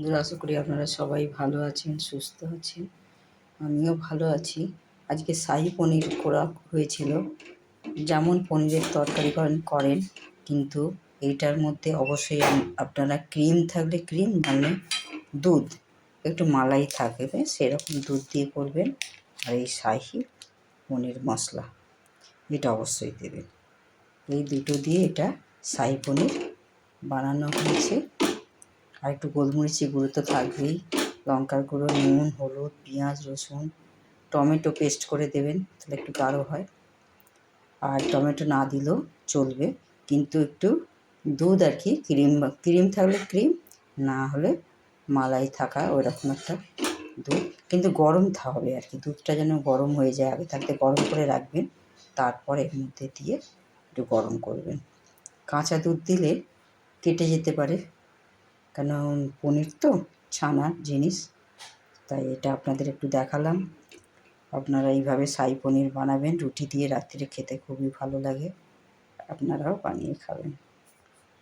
বন্ধুরা, আশা করি আপনারা সবাই ভালো আছেন, সুস্থ আছেন। আমিও ভালো আছি। আজকে শাহী পনির করা হয়েছিল। যেমন পনিরের তরকারি করেন, কিন্তু এইটার মধ্যে অবশ্যই আপনারা ক্রিম থাকলে ক্রিম, মানে দুধ, একটু মালাই থাকবে সেরকম দুধ দিয়ে করবেন। আর এই শাহী পনির মশলা এটা অবশ্যই দেবেন। এই দুটো দিয়ে এটা শাহী পনির বানানো হয়েছে। আর একটু গোলমরিচের গুঁড়ো তো থাকবেই, লঙ্কার গুঁড়ো, নুন, হলুদ, পেঁয়াজ, রসুন, টমেটো পেস্ট করে দেবেন, তাহলে একটু গাঢ় হয়। আর টমেটো না দিলেও চলবে, কিন্তু একটু দুধ আর কি, ক্রিম থাকলে ক্রিম, না হলে মালাই থাকা ওইরকম একটা দুধ, কিন্তু গরম হবে আর কি। দুধটা যেন গরম হয়ে যায়, আগে থাকতে গরম করে রাখবেন, তারপর এর মধ্যে দিয়ে একটু গরম করবেন। কাঁচা দুধ দিলে কেটে যেতে পারে, কেন পনির তো ছানার জিনিস, তাই এটা আপনাদের একটু দেখালাম। আপনারা এইভাবে শাহী পনির বানাবেন, রুটি দিয়ে রাত্রে খেতে খুবই ভালো লাগে। আপনারাও বানিয়ে খাবেন।